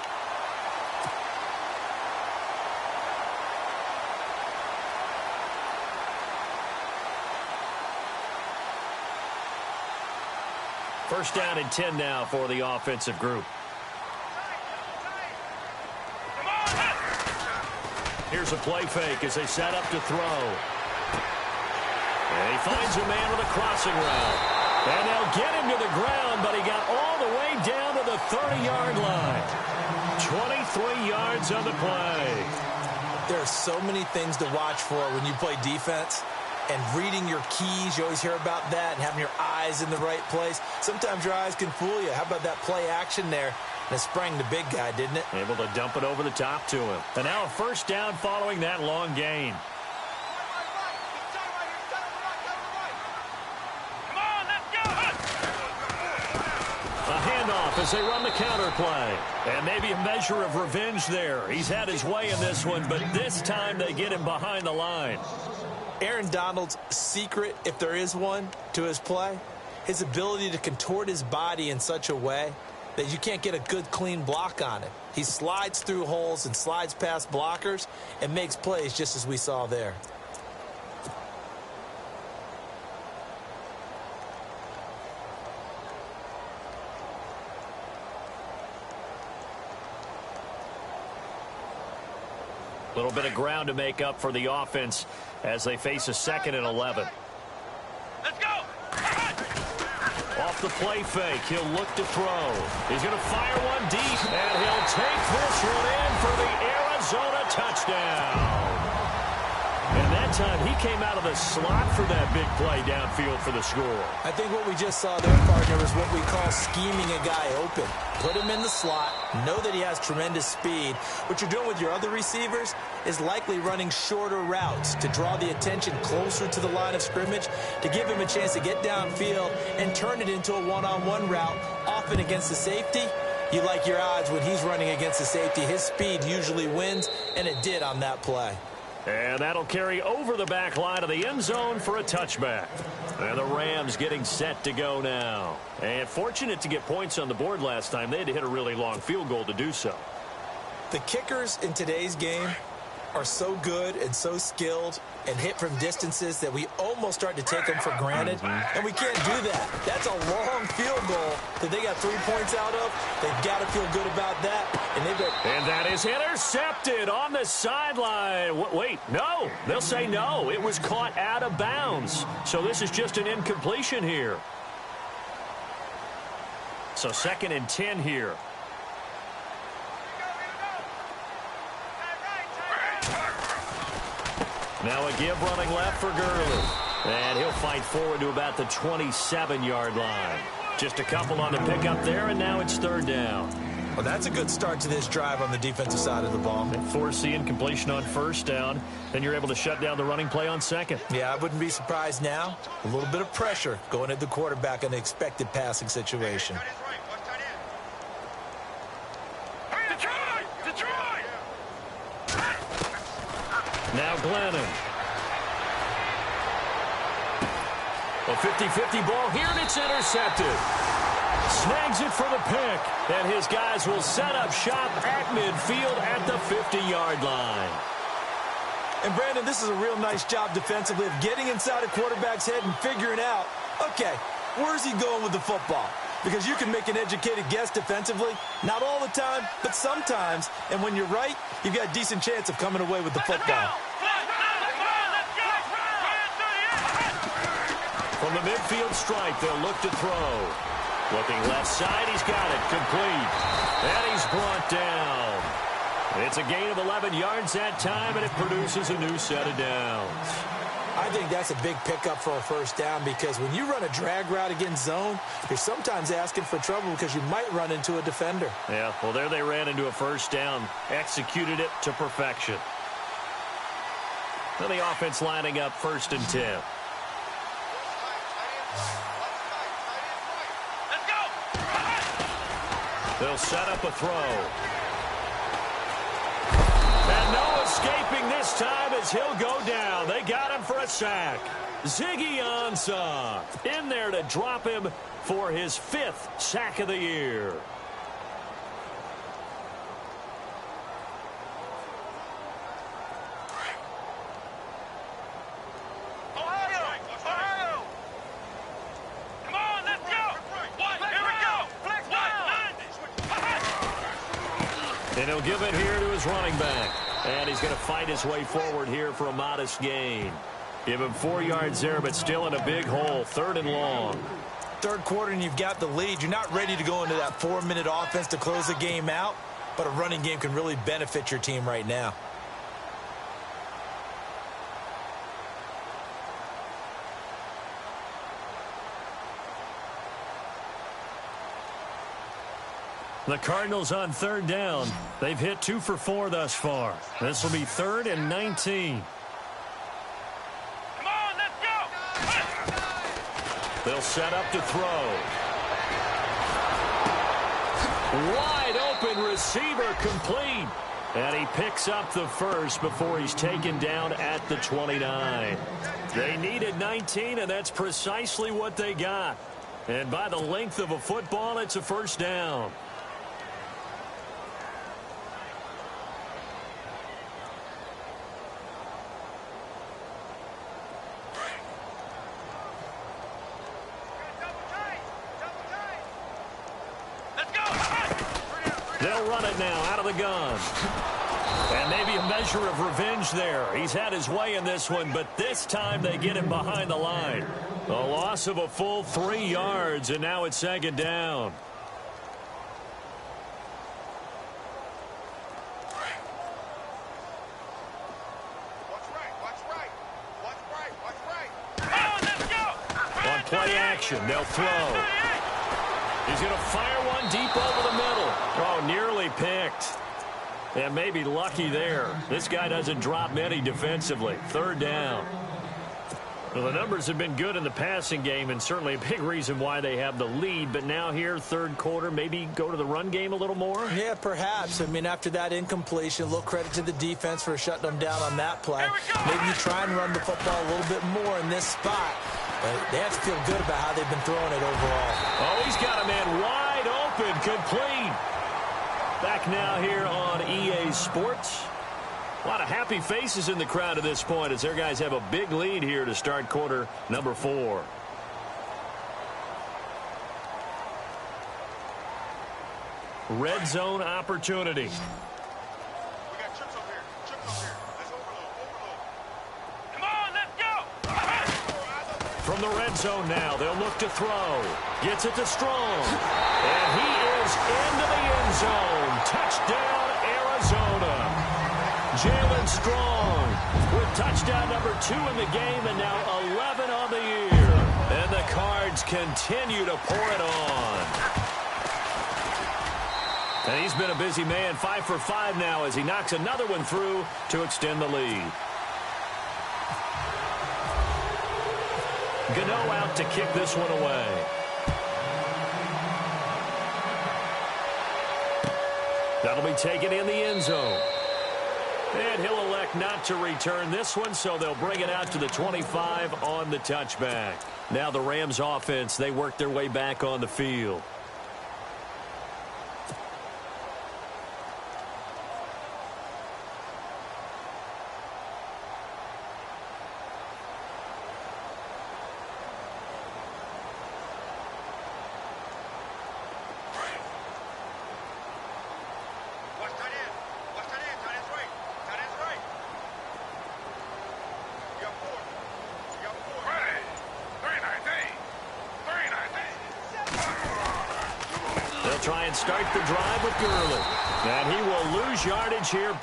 First down and 10 now for the offensive group. Here's a play fake as they set up to throw. And he finds a man with a crossing route. And they'll get him to the ground, but he got all the way down to the 30-yard line. 23 yards on the play. There are so many things to watch for when you play defense. And reading your keys, you always hear about that, and having your eyes in the right place. Sometimes your eyes can fool you. How about that play action there? And it sprang the big guy, didn't it? Able to dump it over the top to him. And now a first down following that long gain. A handoff as they run the counter play. And maybe a measure of revenge there. He's had his way in this one, but this time they get him behind the line. Aaron Donald's secret, if there is one, to his play, his ability to contort his body in such a way that you can't get a good, clean block on it. He slides through holes and slides past blockers and makes plays just as we saw there. A little bit of ground to make up for the offense as they face a 2nd and 11. Let's go! Off the play fake, he'll look to throw. He's going to fire one deep, and he'll take this one in for the Arizona touchdown. And that time, he came out of the slot for that big play downfield for the score. I think what we just saw there, partner, is what we call scheming a guy open. Put him in the slot, know that he has tremendous speed. What you're doing with your other receivers is likely running shorter routes to draw the attention closer to the line of scrimmage, to give him a chance to get downfield and turn it into a one-on-one route, often against the safety. You like your odds when he's running against the safety. His speed usually wins, and it did on that play. And that'll carry over the back line of the end zone for a touchback. And the Rams getting set to go now. And fortunate to get points on the board last time. They had to hit a really long field goal to do so. The kickers in today's game are so good and so skilled and hit from distances that we almost start to take them for granted. And we can't do that. That's a long field goal that they got 3 points out of. They've got to feel good about that. And that is intercepted on the sideline. Wait, no. They'll say no. It was caught out of bounds. So this is just an incompletion here. So 2nd and 10 here. Now a give running left for Gurley. And he'll fight forward to about the 27-yard line. Just a couple on the pickup there, and now it's 3rd down. Well, that's a good start to this drive on the defensive side of the ball. They force the incompletion on 1st down. Then you're able to shut down the running play on 2nd. Yeah, I wouldn't be surprised now. A little bit of pressure going at the quarterback in the expected passing situation. Now Glennon. A 50-50 ball here, and it's intercepted. Snags it for the pick, and his guys will set up shop at midfield at the 50-yard line. And, Brandon, this is a real nice job defensively of getting inside a quarterback's head and figuring out, okay, where's he going with the football? Because you can make an educated guess defensively. Not all the time, but sometimes. And when you're right, you've got a decent chance of coming away with the football. From the midfield stripe, they'll look to throw. Looking left side, he's got it, complete. And he's brought down. It's a gain of 11 yards that time, and it produces a new set of downs. I think that's a big pickup for a first down because when you run a drag route against zone, you're sometimes asking for trouble because you might run into a defender. Yeah, well, there they ran into a first down, executed it to perfection. So the offense lining up 1st and 10. Let's go. They'll set up a throw. And no escaping this time as he'll go down. They got him for a sack. Ziggy Ansah in there to drop him for his 5th sack of the year. Ohio. Come on, let's go. Here we go. Flex And he'll give it here to his running back. And he's going to fight his way forward here for a modest gain. Give him 4 yards there, but still in a big hole. 3rd and long. Third quarter and you've got the lead. You're not ready to go into that 4-minute offense to close the game out, but a running game can really benefit your team right now. The Cardinals on 3rd down. They've hit 2 for 4 thus far. This will be 3rd and 19. Come on, let's go. They'll set up to throw. Wide open receiver complete. And he picks up the first before he's taken down at the 29. They needed 19, and that's precisely what they got. And by the length of a football, it's a first down. They'll run it now out of the gun. And maybe a measure of revenge there. He's had his way in this one, but this time they get him behind the line. A loss of a full 3 yards, and now it's 2nd down. On play action, they'll throw. He's going to fire one deep over the middle. Oh, nearly picked. And maybe lucky there. This guy doesn't drop many defensively. 3rd down. Well, the numbers have been good in the passing game, and certainly a big reason why they have the lead. But now here, 3rd quarter, maybe go to the run game a little more? Yeah, perhaps. I mean, after that incompletion, a little credit to the defense for shutting them down on that play. Maybe you try and run the football a little bit more in this spot. But they have to feel good about how they've been throwing it overall. Oh, he's got a man wide open, complete. Back now here on EA Sports. A lot of happy faces in the crowd at this point as their guys have a big lead here to start quarter number 4. Red zone opportunity. From the red zone now, they'll look to throw. Gets it to Strong. And he is into the end zone. Touchdown, Arizona. Jalen Strong with touchdown number 2 in the game and now 11 on the year. And the Cards continue to pour it on. And he's been a busy man, 5 for 5 now as he knocks another one through to extend the lead. Gano out to kick this one away. That'll be taken in the end zone. And he'll elect not to return this one, so they'll bring it out to the 25 on the touchback. Now the Rams offense, they work their way back on the field. try and start the drive with Gurley. And he will lose yardage here.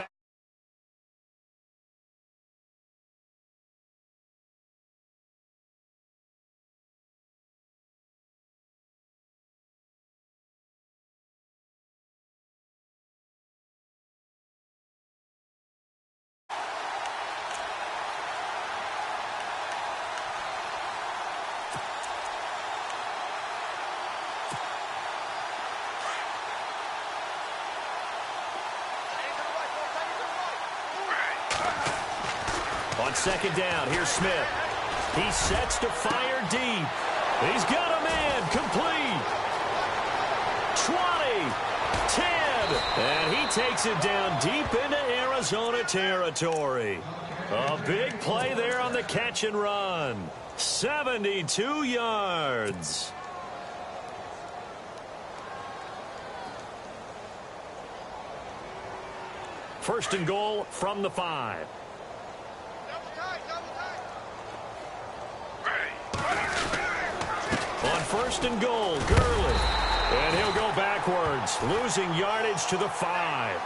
On second down, here's Smith. He sets to fire deep. He's got a man complete. 20, 10, and he takes it down deep into Arizona territory. A big play there on the catch and run. 72 yards. First and goal from the 5. On first and goal, Gurley. And he'll go backwards, losing yardage to the 5.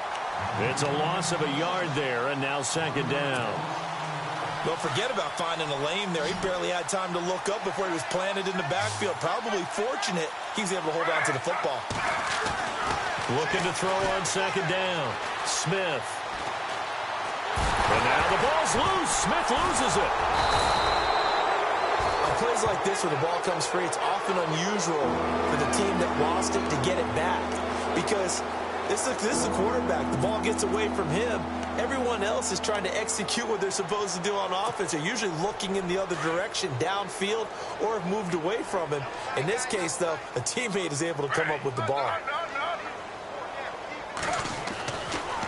It's a loss of a yard there, and now second down. Don't forget about finding a lane there. He barely had time to look up before he was planted in the backfield. Probably fortunate he was able to hold on to the football. Looking to throw on second down. Smith. And now the ball's loose. Smith loses it. On plays like this where the ball comes free, it's often unusual for the team that lost it to get it back. Because this is the quarterback. The ball gets away from him. Everyone else is trying to execute what they're supposed to do on offense. They're usually looking in the other direction, downfield, or have moved away from him. In this case, though, a teammate is able to come up with the ball.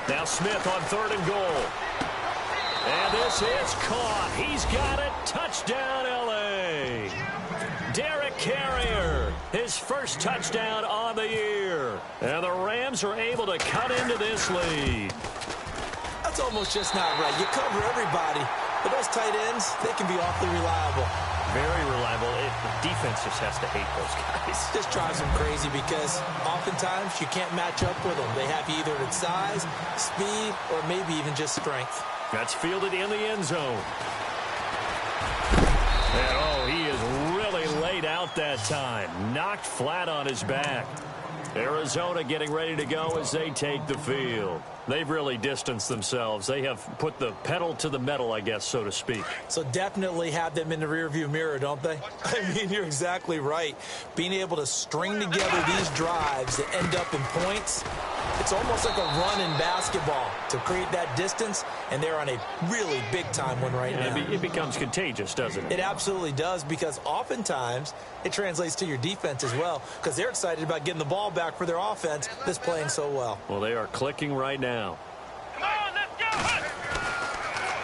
Now Smith on third and goal. And this is caught. He's got it. Touchdown, L.A. Derek Carrier, his first touchdown on the year. And the Rams are able to cut into this lead. That's almost just not right. You cover everybody, but those tight ends, they can be awfully reliable. Very reliable. The defense just has to hate those guys. This drives them crazy because oftentimes you can't match up with them. They have either its size, speed, or maybe even just strength. That's fielded in the end zone. And, oh, he is really laid out that time. Knocked flat on his back. Arizona getting ready to go as they take the field. They've really distanced themselves. They have put the pedal to the metal, I guess, so to speak. So definitely have them in the rearview mirror, don't they? I mean, you're exactly right. Being able to string together these drives that end up in points, it's almost like a run in basketball to create that distance, and they're on a really big-time one right now. It becomes contagious, doesn't it? It absolutely does, because oftentimes it translates to your defense as well, because they're excited about getting the ball back for their offense that's playing so well. Well, they are clicking right now. Come on, let's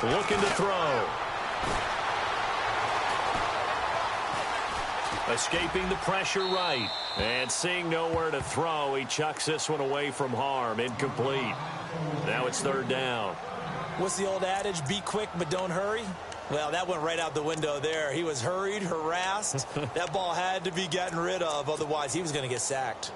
go! Looking to throw. Escaping the pressure right. And seeing nowhere to throw, he chucks this one away from harm. Incomplete. Now it's third down. What's the old adage? Be quick, but don't hurry. Well, that went right out the window there. He was hurried, harassed. That ball had to be gotten rid of. Otherwise, he was going to get sacked.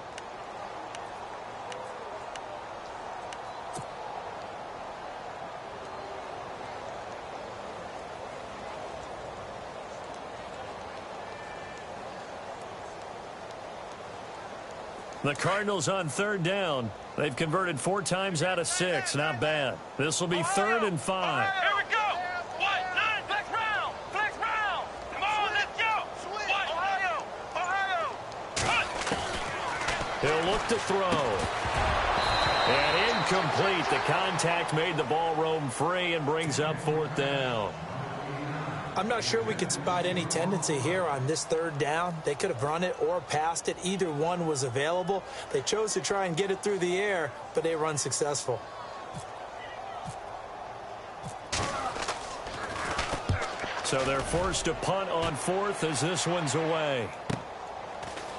The Cardinals on third down. They've converted 4 times out of 6. Not bad. This will be third and 5. Here we go! What? Nine, flex round! Flex round! Come on, let's go! What? Ohio! He'll look to throw. And incomplete. The contact made the ball roam free and brings up fourth down. I'm not sure we could spot any tendency here on this third down. They could have run it or passed it. Either one was available. They chose to try and get it through the air, but they were unsuccessful. So they're forced to punt on fourth as this one's away.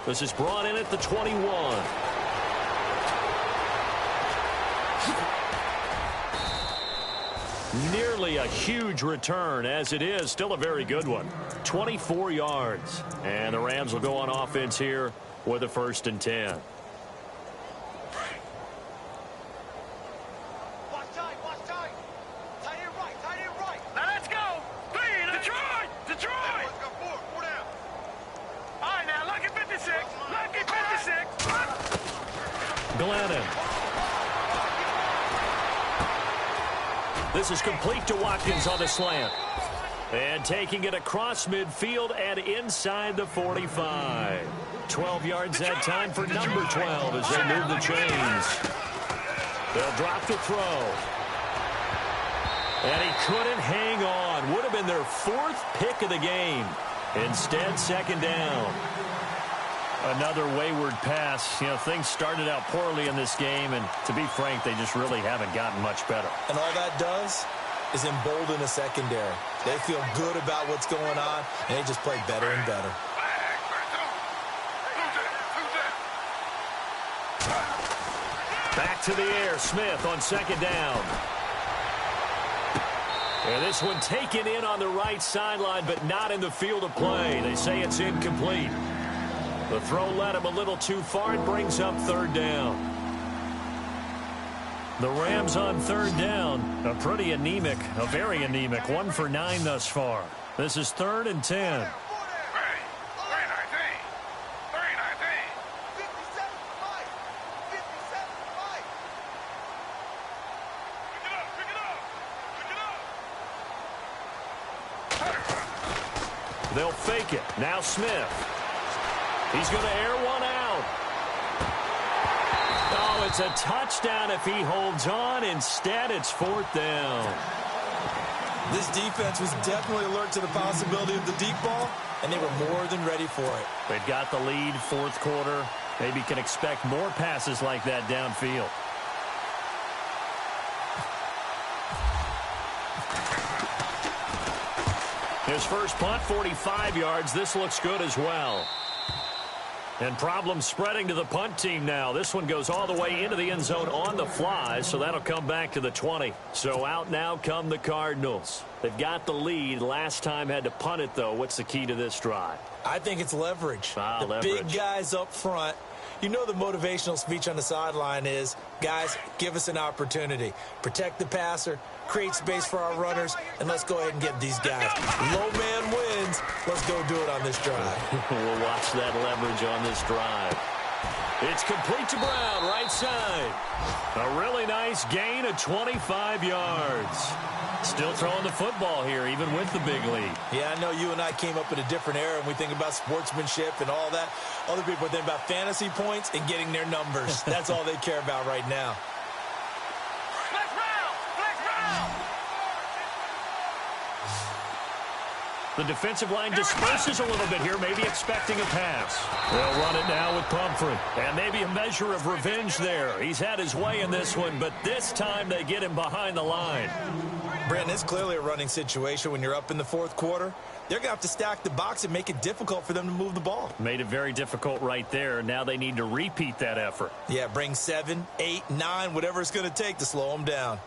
This is brought in at the 21. Nearly a huge return, as it is still a very good one. 24 yards. And the Rams will go on offense here with a 1st and 10. Glennon. This is complete to Watkins on the slant. And taking it across midfield and inside the 45. 12 yards that time for number 12 as they move the chains. They'll drop the throw. And he couldn't hang on. Would have been their 4th pick of the game. Instead, 2nd down. Another wayward pass. You know, things started out poorly in this game, and to be frank, they just really haven't gotten much better. And all that does is embolden the secondary. They feel good about what's going on, and they just play better and better. Back to the air, Smith on 2nd down. And this one taken in on the right sideline, but not in the field of play. They say it's incomplete. The throw led him a little too far and brings up 3rd down. The Rams on 3rd down, a pretty anemic, a very anemic, 1 for 9 thus far. This is 3rd and 10. They'll fake it. Now Smith. He's going to air one out. Oh, it's a touchdown if he holds on. Instead, it's 4th down. This defense was definitely alert to the possibility of the deep ball, and they were more than ready for it. They've got the lead, 4th quarter. Maybe can expect more passes like that downfield. His first punt, 45 yards. This looks good as well. And problems spreading to the punt team now. This one goes all the way into the end zone on the fly, so that'll come back to the 20. So out now come the Cardinals. They've got the lead. Last time had to punt it, though. What's the key to this drive? I think it's leverage. Leverage. Big guys up front. You know the motivational speech on the sideline is, guys, give us an opportunity. Protect the passer, create space for our runners, and let's go ahead and get these guys. Low man wins. Let's go do it on this drive. We'll watch that leverage on this drive. It's complete to Brown, right side. A really nice gain of 25 yards. Still throwing the football here, even with the big lead. Yeah, I know you and I came up in a different era, and we think about sportsmanship and all that. Other people think about fantasy points and getting their numbers. That's all they care about right now. Flex round! Flex round! The defensive line disperses a little bit here, maybe expecting a pass. They'll run it now with Pumphrey. And maybe a measure of revenge there. He's had his way in this one, but this time they get him behind the line. Brandon, it's clearly a running situation when you're up in the 4th quarter. They're going to have to stack the box and make it difficult for them to move the ball. Made it very difficult right there. Now they need to repeat that effort. Yeah, bring 7, 8, 9, whatever it's going to take to slow them down.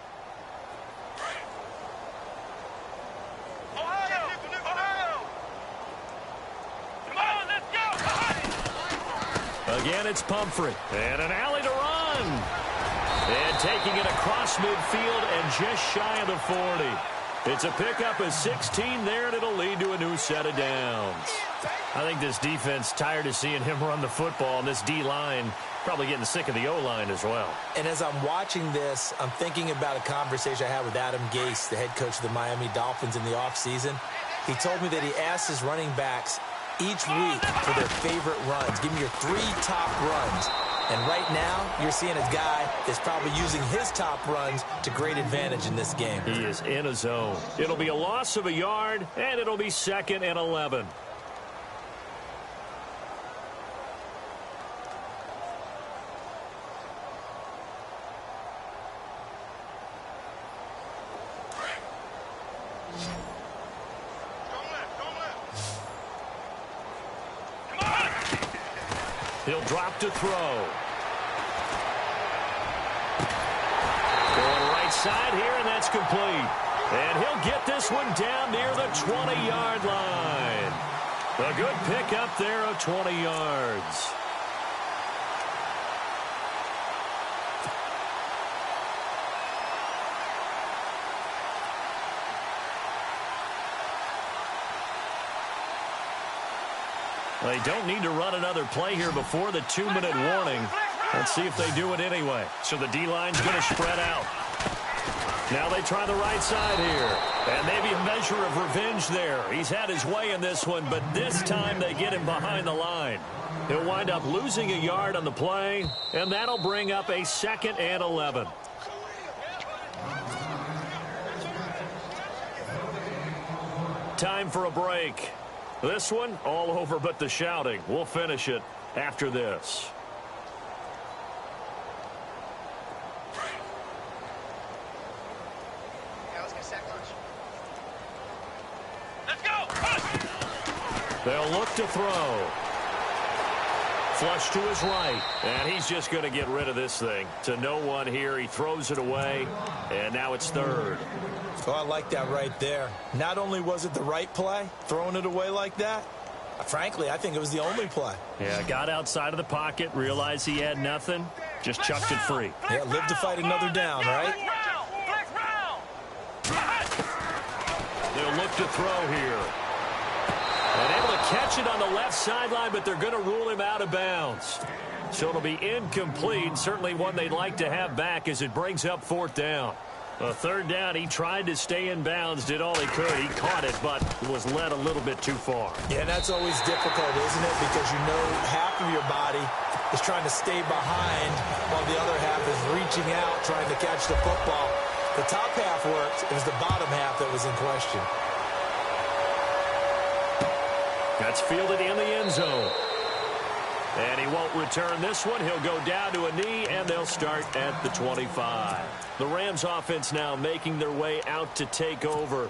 Again, it's Pumphrey. And an alley to run. And taking it across midfield and just shy of the 40. It's a pickup of 16 there, and it'll lead to a new set of downs. I think this defense tired of seeing him run the football, and this D-line probably getting sick of the O-line as well. And as I'm watching this, I'm thinking about a conversation I had with Adam Gase, the head coach of the Miami Dolphins in the offseason. He told me that he asked his running backs each week for their favorite runs. Give me your 3 top runs. And right now, you're seeing a guy that's probably using his top runs to great advantage in this game. He is in a zone. It'll be a loss of a yard, and it'll be 2nd and 11. He'll drop to throw. Going right side here, and that's complete. And he'll get this one down near the 20-yard line. A good pickup there of 20 yards. They don't need to run another play here before the 2-minute warning. Let's see if they do it anyway. So the D-line's going to spread out. Now they try the right side here. And maybe a measure of revenge there. He's had his way in this one, but this time they get him behind the line. He'll wind up losing a yard on the play, and that'll bring up a 2nd and 11. Time for a break. This one, all over but the shouting. We'll finish it after this. They'll look to throw. Flush to his right. And he's just going to get rid of this thing. To no one here. He throws it away. And now it's 3rd. Oh, I like that right there. Not only was it the right play, throwing it away like that, frankly, I think it was the only play. Yeah, got outside of the pocket, realized he had nothing, just chucked it free. Yeah, live to fight another down, right? They'll look to throw here. And able to catch it on the left sideline, but they're going to rule him out of bounds. So it'll be incomplete, certainly one they'd like to have back as it brings up 4th down. A 3rd down, he tried to stay in bounds, did all he could. He caught it, but was led a little bit too far. Yeah, that's always difficult, isn't it? Because you know half of your body is trying to stay behind while the other half is reaching out, trying to catch the football. The top half worked. It was the bottom half that was in question. That's fielded in the end zone. And he won't return this one. He'll go down to a knee, and they'll start at the 25. The Rams offense now making their way out to take over.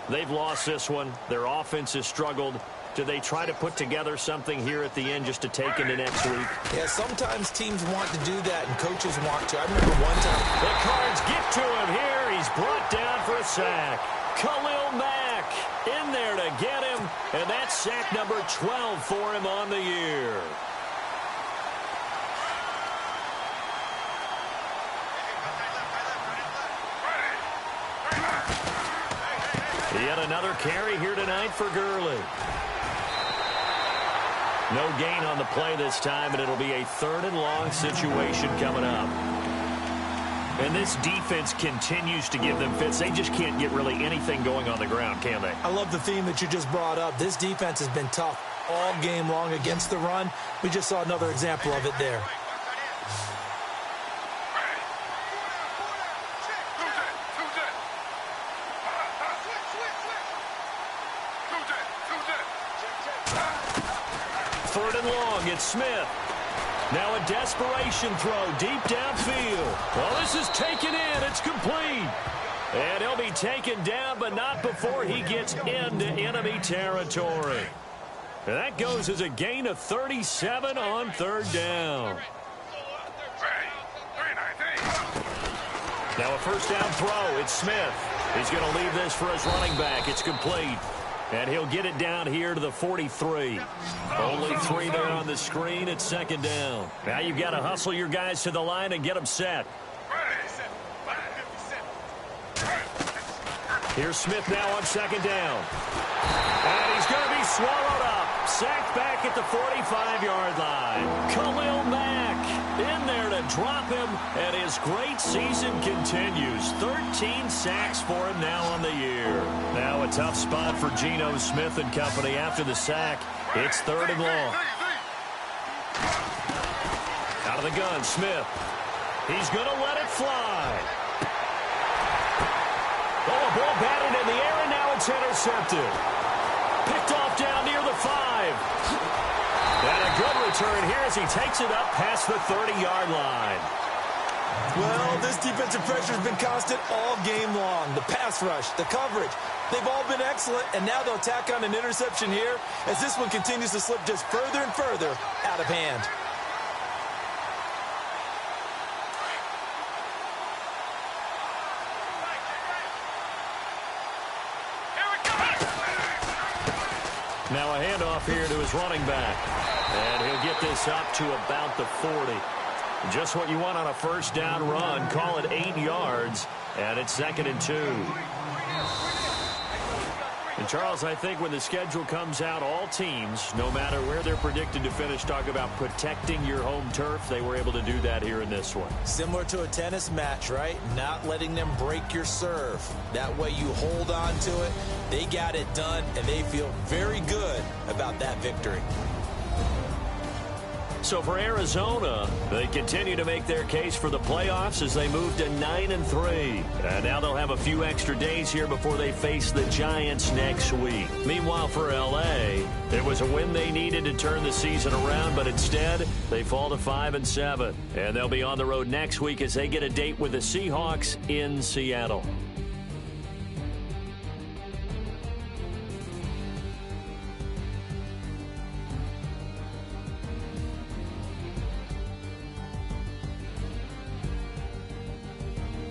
They've lost this one. Their offense has struggled. Do they try to put together something here at the end just to take into next week? Yeah, sometimes teams want to do that, and coaches want to. I remember one time. The Cards get to him here. He's brought down for a sack. Khalil Mack in there to get him, and that's sack number 12 for him on the year. Yet another carry here tonight for Gurley. No gain on the play this time, and it'll be a 3rd and long situation coming up. And this defense continues to give them fits. They just can't get really anything going on the ground, can they? I love the theme that you just brought up. This defense has been tough all game long against the run. We just saw another example of it there. Third and long, it's Smith. Now a desperation throw deep downfield. Well, this is taken in. It's complete. And he'll be taken down, but not before he gets into enemy territory. And that goes as a gain of 37 on 3rd down. Now a 1st down throw. It's Smith. He's going to leave this for his running back. It's complete. And he'll get it down here to the 43. Only 3 there on the screen. It's 2nd down. Now you've got to hustle your guys to the line and get them set. Here's Smith now on 2nd down. And he's going to be swallowed up. Sacked back at the 45-yard line. Khalil Mack in there to drop him. And his great season continues. 13 sacks for him now on the year. Now a tough spot for Geno Smith and company after the sack. It's 3rd and long. Out of the gun, Smith. He's going to let it fly. Oh, a ball batted in the air, and now it's intercepted. Picked off down near the 5. And a good return here as he takes it up past the 30-yard line. Well, this defensive pressure has been constant all game long. The pass rush, the coverage, they've all been excellent, and now they'll tack on an interception here as this one continues to slip just further and further out of hand. Now a handoff here to his running back. And he'll get this up to about the 40. Just what you want on a 1st down run. Call it 8 yards. And it's 2nd and 2. And, Charles, I think when the schedule comes out, all teams, no matter where they're predicted to finish, talk about protecting your home turf. They were able to do that here in this one. Similar to a tennis match, right? Not letting them break your serve. That way you hold on to it. They got it done, and they feel very good about that victory. So for Arizona, they continue to make their case for the playoffs as they move to 9-3. And now they'll have a few extra days here before they face the Giants next week. Meanwhile, for L.A., it was a win they needed to turn the season around, but instead, they fall to 5-7. And they'll be on the road next week as they get a date with the Seahawks in Seattle.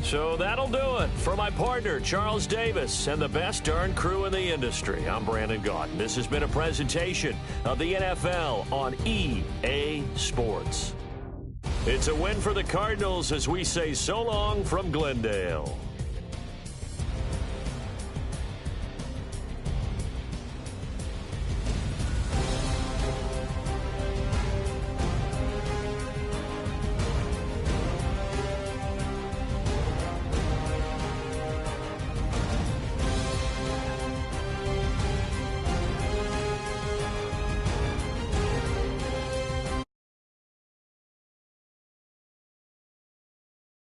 So that'll do it. For my partner, Charles Davis, and the best darn crew in the industry, I'm Brandon Gaudin. This has been a presentation of the NFL on EA Sports. It's a win for the Cardinals as we say so long from Glendale.